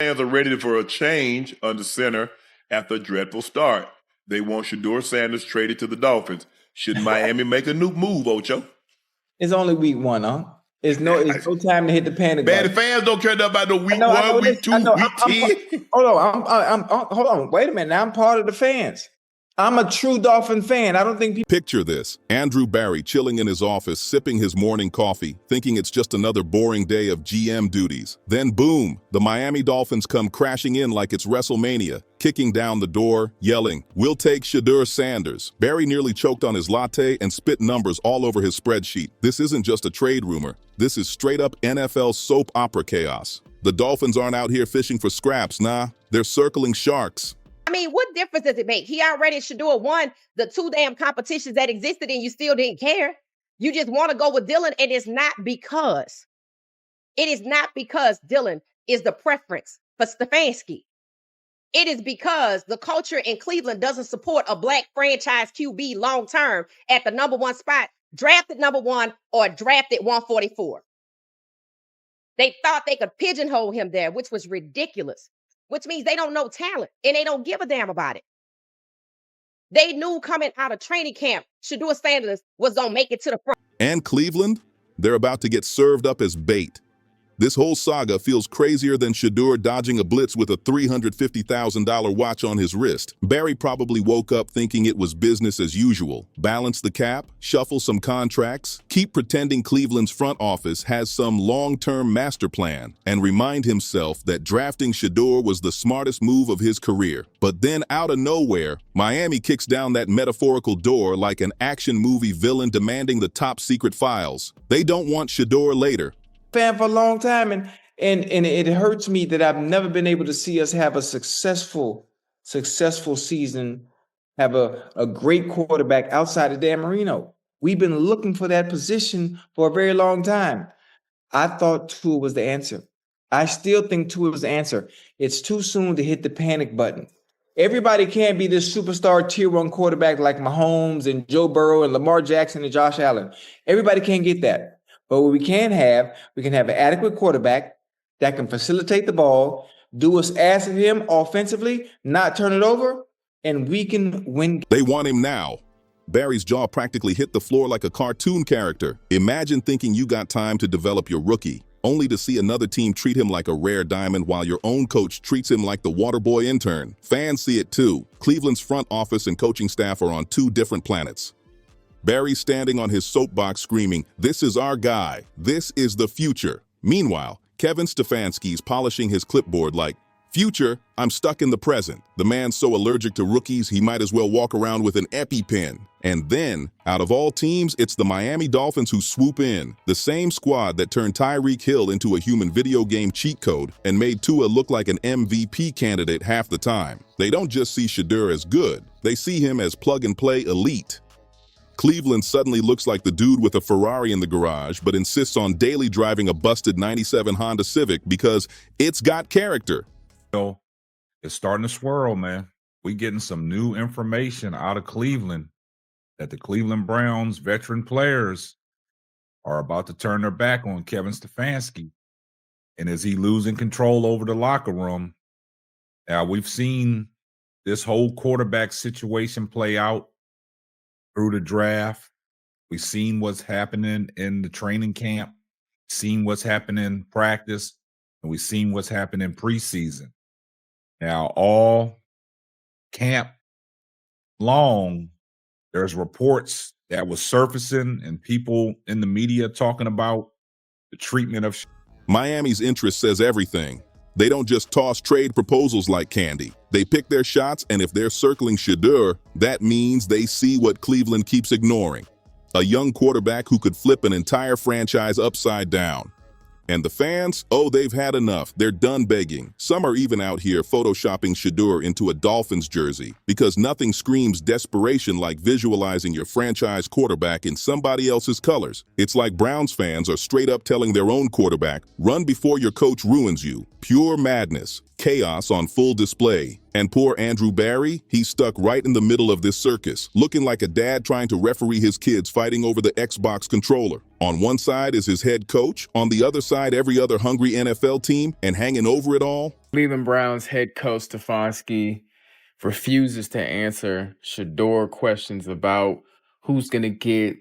fans are ready for a change under center after a dreadful start. They want Shedeur Sanders traded to the Dolphins. Should Miami make a new move, Ocho? It's only week 1, huh? It's no time to hit the panic button. Man, the fans don't care about the week 1, week 2, week 10. Hold on. Wait a minute. Now I'm part of the fans. I'm a true Dolphin fan. I don't think people... Picture this. Andrew Barry chilling in his office, sipping his morning coffee, thinking it's just another boring day of GM duties. Then boom, the Miami Dolphins come crashing in like it's WrestleMania, kicking down the door, yelling, "We'll take Shedeur Sanders." Barry nearly choked on his latte and spit numbers all over his spreadsheet. This isn't just a trade rumor. This is straight up NFL soap opera chaos. The Dolphins aren't out here fishing for scraps, nah. They're circling sharks. I mean, what difference does it make? He already, Shedeur, won the 2 damn competitions that existed and you still didn't care. You just want to go with Dylan, and it's not because. It is not because Dylan is the preference for Stefanski. It is because the culture in Cleveland doesn't support a black franchise QB long-term at the number 1 spot, drafted number 1 or drafted 144. They thought they could pigeonhole him there, which was ridiculous. Which means they don't know talent and they don't give a damn about it. They knew coming out of training camp, Shedeur Sanders was going to make it to the front. And Cleveland? They're about to get served up as bait. This whole saga feels crazier than Shedeur dodging a blitz with a $350,000 watch on his wrist. Barry probably woke up thinking it was business as usual. Balance the cap, shuffle some contracts, keep pretending Cleveland's front office has some long-term master plan, and remind himself that drafting Shedeur was the smartest move of his career. But then out of nowhere, Miami kicks down that metaphorical door like an action movie villain demanding the top secret files. They don't want Shedeur later. Fan for a long time, and it hurts me that I've never been able to see us have a successful season, have a great quarterback outside of Dan Marino. We've been looking for that position for a very long time. I thought Tua was the answer. I still think Tua was the answer. It's too soon to hit the panic button. Everybody can't be this superstar tier 1 quarterback like Mahomes and Joe Burrow and Lamar Jackson and Josh Allen. Everybody can't get that. But what we can have an adequate quarterback that can facilitate the ball, do what's asked of him offensively, not turn it over, and we can win. They want him now. Barry's jaw practically hit the floor like a cartoon character. Imagine thinking you got time to develop your rookie, only to see another team treat him like a rare diamond while your own coach treats him like the water boy intern. Fans see it too. Cleveland's front office and coaching staff are on 2 different planets. Barry's standing on his soapbox screaming, "This is our guy. This is the future." Meanwhile, Kevin Stefanski's polishing his clipboard like, "Future, I'm stuck in the present." The man's so allergic to rookies, he might as well walk around with an EpiPen. And then, out of all teams, it's the Miami Dolphins who swoop in. The same squad that turned Tyreek Hill into a human video game cheat code and made Tua look like an MVP candidate half the time. They don't just see Shedeur as good, they see him as plug-and-play elite. Cleveland suddenly looks like the dude with a Ferrari in the garage, but insists on daily driving a busted '97 Honda Civic because it's got character. It's starting to swirl, man. We getting some new information out of Cleveland that the Cleveland Browns veteran players are about to turn their back on Kevin Stefanski. And is he losing control over the locker room? Now, we've seen this whole quarterback situation play out through the draft. We've seen what's happening in the training camp, seen what's happening in practice, and we've seen what's happening in preseason. Now, all camp long, there's reports that was surfacing and people in the media talking about the treatment of Miami's interest says everything. They don't just toss trade proposals like candy. They pick their shots, and if they're circling Shedeur, that means they see what Cleveland keeps ignoring. A young quarterback who could flip an entire franchise upside down. And the fans? Oh, they've had enough. They're done begging. Some are even out here photoshopping Shedeur into a Dolphins jersey because nothing screams desperation like visualizing your franchise quarterback in somebody else's colors. It's like Browns fans are straight up telling their own quarterback, "Run before your coach ruins you." Pure madness, chaos on full display. And poor Andrew Barry, he's stuck right in the middle of this circus, looking like a dad trying to referee his kids fighting over the Xbox controller. On one side is his head coach, on the other side every other hungry NFL team, and hanging over it all, Cleveland Browns head coach Stefanski refuses to answer Shedeur questions about who's going to get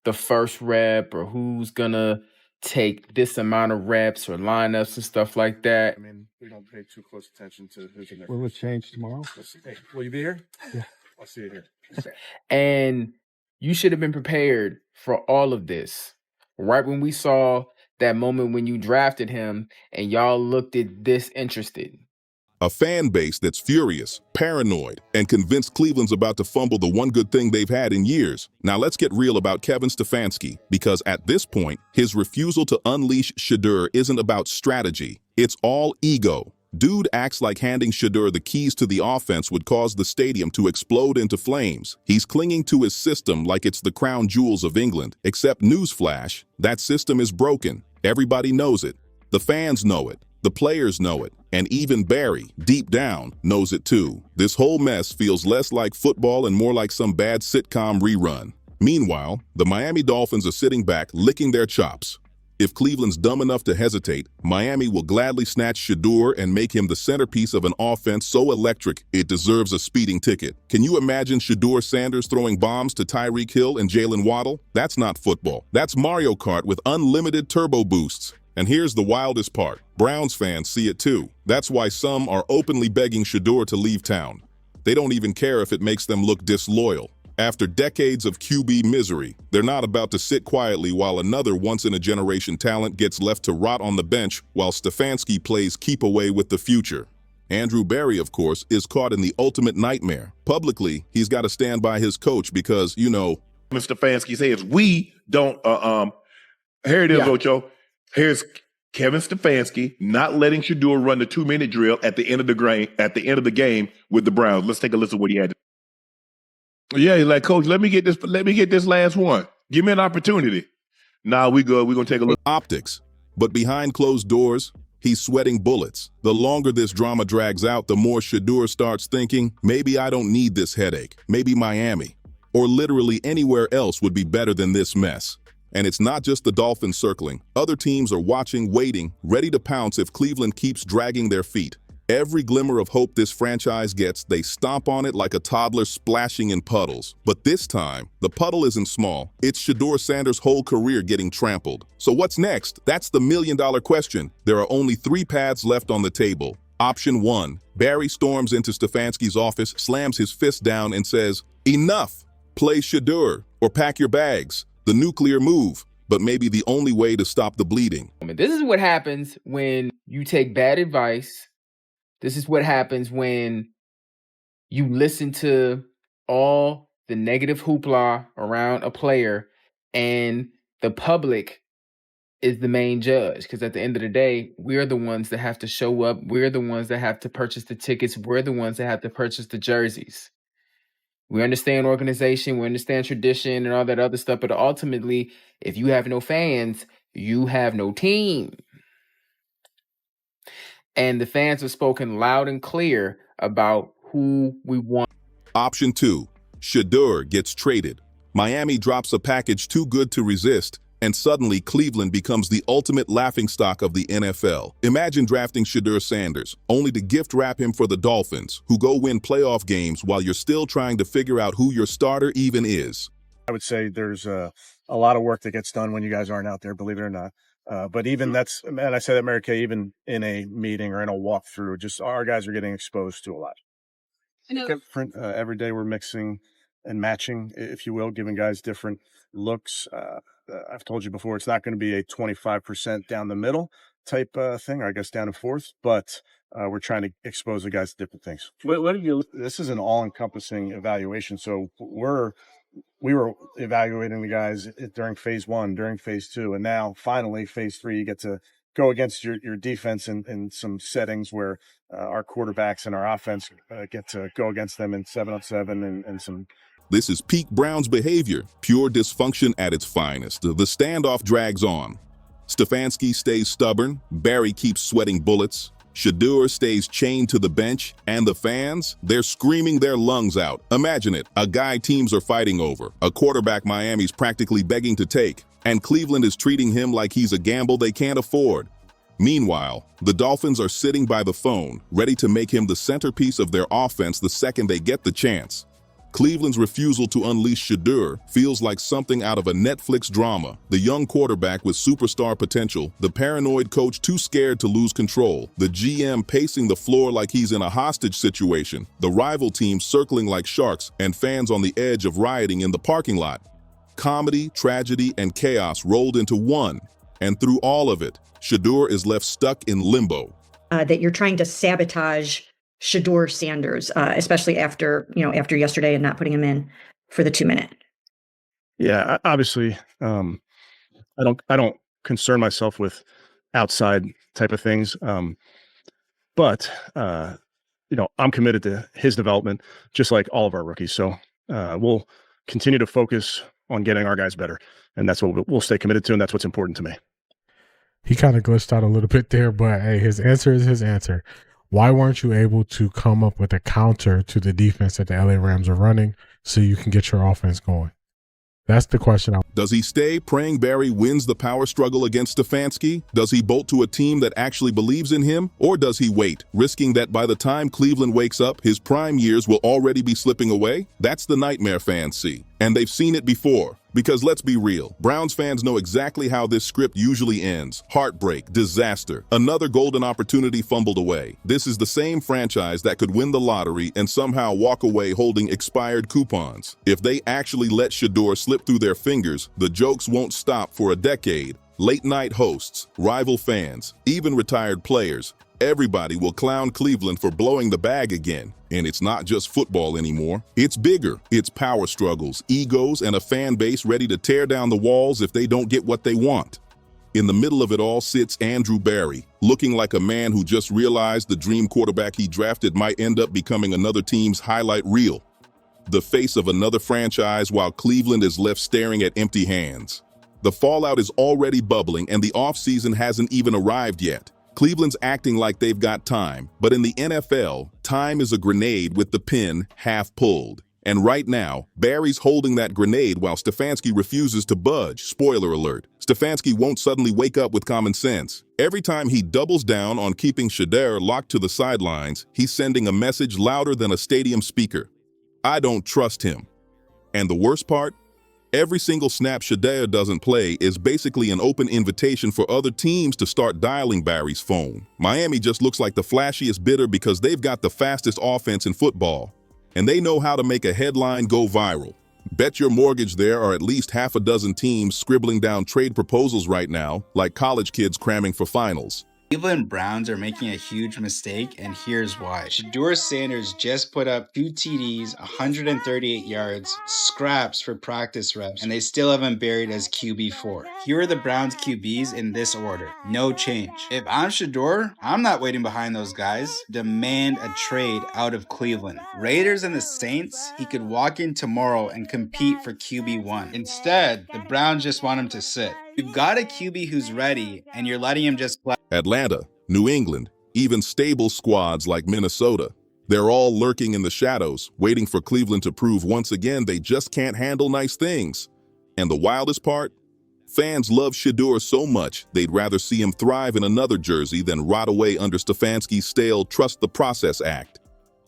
the first rep or who's going to take this amount of reps or lineups and stuff like that. I mean, we don't pay too close attention to who's in there. Will it change tomorrow? Hey, will you be here? Yeah. I'll see you here. And you should have been prepared for all of this. Right when we saw that moment when you drafted him and y'all looked at this interested. a fan base that's furious, paranoid, and convinced Cleveland's about to fumble the one good thing they've had in years. Now let's get real about Kevin Stefanski, because at this point, his refusal to unleash Shedeur isn't about strategy. It's all ego. Dude acts like handing Shedeur the keys to the offense would cause the stadium to explode into flames. He's clinging to his system like it's the crown jewels of England. Except newsflash, that system is broken. Everybody knows it. The fans know it. The players know it. And even Barry, deep down, knows it too. This whole mess feels less like football and more like some bad sitcom rerun. Meanwhile, the Miami Dolphins are sitting back, licking their chops. If Cleveland's dumb enough to hesitate, Miami will gladly snatch Shedeur and make him the centerpiece of an offense so electric it deserves a speeding ticket. Can you imagine Shedeur Sanders throwing bombs to Tyreek Hill and Jalen Waddle? That's not football. That's Mario Kart with unlimited turbo boosts. And here's the wildest part. Browns fans see it too. That's why some are openly begging Shedeur to leave town. They don't even care if it makes them look disloyal. After decades of QB misery, they're not about to sit quietly while another once-in-a-generation talent gets left to rot on the bench while Stefanski plays keep away with the future. Andrew Barry, of course, is caught in the ultimate nightmare. Publicly, he's got to stand by his coach because, you know, Mr. Stefanski says we don't, here it is, Ocho. Here's Kevin Stefanski not letting Shedeur run the 2-minute drill at the end of the game with the Browns. Let's take a listen to what he had. Yeah, he's like, Coach, let me get this last one. Give me an opportunity. Nah, we good. We're gonna take a look. Optics. But behind closed doors, he's sweating bullets. The longer this drama drags out, the more Shedeur starts thinking, maybe I don't need this headache. Maybe Miami, or literally anywhere else would be better than this mess. And it's not just the Dolphins circling. Other teams are watching, waiting, ready to pounce if Cleveland keeps dragging their feet. Every glimmer of hope this franchise gets, they stomp on it like a toddler splashing in puddles. But this time, the puddle isn't small. It's Shedeur Sanders' whole career getting trampled. So what's next? That's the million-dollar question. There are only 3 paths left on the table. Option 1, Barry storms into Stefanski's office, slams his fist down and says, "Enough! Play Shedeur or pack your bags." The nuclear move, but maybe the only way to stop the bleeding. This is what happens when you take bad advice. This is what happens when you listen to all the negative hoopla around a player and the public is the main judge. Because at the end of the day, we're the ones that have to show up. We're the ones that have to purchase the tickets. We're the ones that have to purchase the jerseys. We understand organization, we understand tradition and all that other stuff, but ultimately, if you have no fans, you have no team. And the fans have spoken loud and clear about who we want. Option 2, Shedeur gets traded. Miami drops a package too good to resist, and suddenly Cleveland becomes the ultimate laughingstock of the NFL. Imagine drafting Shedeur Sanders, only to gift wrap him for the Dolphins, who go win playoff games while you're still trying to figure out who your starter even is. I would say there's a lot of work that gets done when you guys aren't out there, believe it or not. But even that's, and I say that, Mary Kay, even in a meeting or in a walkthrough, just our guys are getting exposed to a lot. Different, every day we're mixing and matching, if you will, giving guys different looks. I've told you before, it's not going to be a 25% down the middle type thing, or I guess down to fourth, but we're trying to expose the guys to different things. What have you? This is an all-encompassing evaluation. So we were evaluating the guys during phase 1, during phase 2, and now finally phase 3, you get to go against your defense in some settings where our quarterbacks and our offense get to go against them in 7-on-7 and some. This is peak Browns behavior, pure dysfunction at its finest. The standoff drags on. Stefanski stays stubborn, Barry keeps sweating bullets. Shedeur stays chained to the bench, and the fans, they're screaming their lungs out. Imagine it, a guy teams are fighting over, a quarterback Miami's practically begging to take, and Cleveland is treating him like he's a gamble they can't afford. Meanwhile, the Dolphins are sitting by the phone, ready to make him the centerpiece of their offense the second they get the chance. Cleveland's refusal to unleash Shedeur feels like something out of a Netflix drama. The young quarterback with superstar potential, the paranoid coach too scared to lose control, the GM pacing the floor like he's in a hostage situation, the rival team circling like sharks, and fans on the edge of rioting in the parking lot. Comedy, tragedy, and chaos rolled into one, and through all of it, Shedeur is left stuck in limbo. That you're trying to sabotage Shedeur Sanders, especially after yesterday and not putting him in for the 2-minute. Yeah, obviously, I don't concern myself with outside type of things, but I'm committed to his development, just like all of our rookies. So we'll continue to focus on getting our guys better, and that's what we'll stay committed to, and that's what's important to me. He kind of glitched out a little bit there, but hey, his answer is his answer. Why weren't you able to come up with a counter to the defense that the LA Rams are running so you can get your offense going? That's the question. Does he stay praying Barry wins the power struggle against Stefanski? Does he bolt to a team that actually believes in him? Or does he wait, risking that by the time Cleveland wakes up, his prime years will already be slipping away? That's the nightmare fans see. And they've seen it before. Because let's be real, Browns fans know exactly how this script usually ends. Heartbreak, disaster, another golden opportunity fumbled away. This is the same franchise that could win the lottery and somehow walk away holding expired coupons. If they actually let Shedeur slip through their fingers, the jokes won't stop for a decade. Late night hosts, rival fans, even retired players, everybody will clown Cleveland for blowing the bag again. And it's not just football anymore. It's bigger. It's power struggles, egos, and a fan base ready to tear down the walls if they don't get what they want. In the middle of it all sits Andrew Barry, looking like a man who just realized the dream quarterback he drafted might end up becoming another team's highlight reel. The face of another franchise while Cleveland is left staring at empty hands. The fallout is already bubbling and the offseason hasn't even arrived yet. Cleveland's acting like they've got time, but in the NFL, time is a grenade with the pin half pulled. And right now, Barry's holding that grenade while Stefanski refuses to budge. Spoiler alert, Stefanski won't suddenly wake up with common sense. Every time he doubles down on keeping Shedeur locked to the sidelines, he's sending a message louder than a stadium speaker. I don't trust him. And the worst part? Every single snap Shedeur doesn't play is basically an open invitation for other teams to start dialing Barry's phone. Miami just looks like the flashiest bidder because they've got the fastest offense in football. And they know how to make a headline go viral. Bet your mortgage there are at least half a dozen teams scribbling down trade proposals right now, like college kids cramming for finals. Cleveland Browns are making a huge mistake, and here's why. Shedeur Sanders just put up 2 TDs, 138 yards, scraps for practice reps, and they still haven't buried as QB4. Here are the Browns QBs in this order. No change. If I'm Shedeur, I'm not waiting behind those guys. Demand a trade out of Cleveland. Raiders and the Saints, he could walk in tomorrow and compete for QB1. Instead, the Browns just want him to sit. You've got a QB who's ready, and you're letting him just play. Atlanta, New England, even stable squads like Minnesota. They're all lurking in the shadows, waiting for Cleveland to prove once again they just can't handle nice things. And the wildest part? Fans love Shedeur so much, they'd rather see him thrive in another jersey than rot away under Stefanski's stale trust the process act.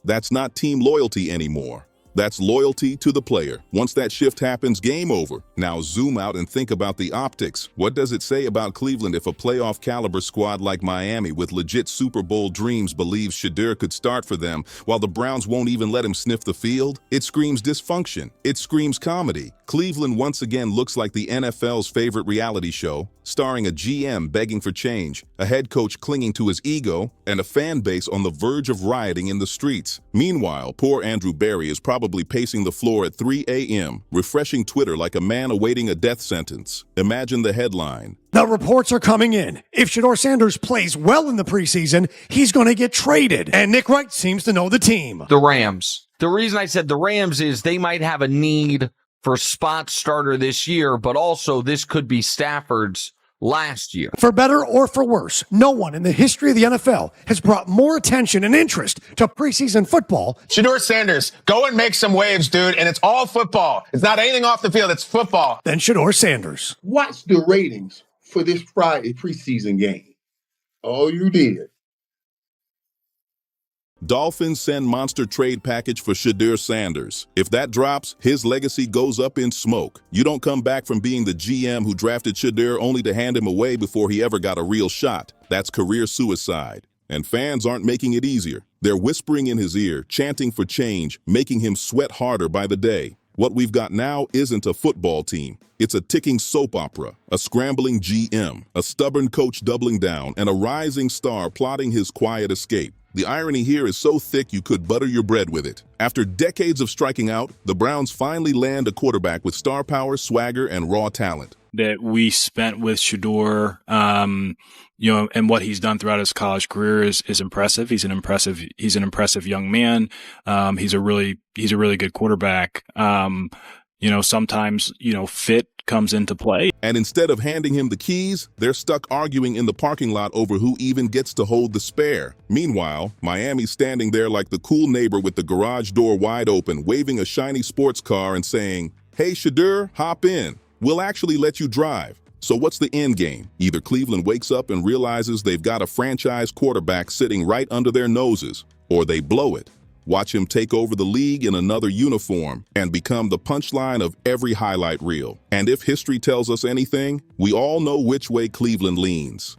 That's not team loyalty anymore. That's loyalty to the player. Once that shift happens, game over. Now zoom out and think about the optics. What does it say about Cleveland if a playoff caliber squad like Miami with legit Super Bowl dreams believes Shedeur could start for them while the Browns won't even let him sniff the field? It screams dysfunction. It screams comedy. Cleveland once again looks like the NFL's favorite reality show, starring a GM begging for change, a head coach clinging to his ego, and a fan base on the verge of rioting in the streets. Meanwhile, poor Andrew Barry is probably pacing the floor at 3 a.m., refreshing Twitter like a man awaiting a death sentence. Imagine the headline. The reports are coming in. If Shedeur Sanders plays well in the preseason, he's going to get traded. And Nick Wright seems to know the team. The Rams. The reason I said the Rams is they might have a need for spot starter this year, but also this could be Stafford's last year. For better or for worse, no one in the history of the NFL has brought more attention and interest to preseason football. Shedeur Sanders, go and make some waves, dude, and it's all football. It's not anything off the field, it's football. Than Shedeur Sanders. Watch the ratings for this Friday preseason game. Oh, you did. Dolphins send monster trade package for Shedeur Sanders. If that drops, his legacy goes up in smoke. You don't come back from being the GM who drafted Shedeur only to hand him away before he ever got a real shot. That's career suicide. And fans aren't making it easier. They're whispering in his ear, chanting for change, making him sweat harder by the day. What we've got now isn't a football team. It's a ticking soap opera, a scrambling GM, a stubborn coach doubling down, and a rising star plotting his quiet escape. The irony here is so thick you could butter your bread with it. After decades of striking out, the Browns finally land a quarterback with star power, swagger, and raw talent. That we spent with Shedeur, and what he's done throughout his college career is impressive. He's an impressive young man. He's a really good quarterback. Sometimes, fit comes into play. And instead of handing him the keys, they're stuck arguing in the parking lot over who even gets to hold the spare. Meanwhile, Miami's standing there like the cool neighbor with the garage door wide open, waving a shiny sports car and saying, "Hey, Shedeur, hop in. We'll actually let you drive." So what's the end game? Either Cleveland wakes up and realizes they've got a franchise quarterback sitting right under their noses, or they blow it. Watch him take over the league in another uniform and become the punchline of every highlight reel. And if history tells us anything, we all know which way Cleveland leans.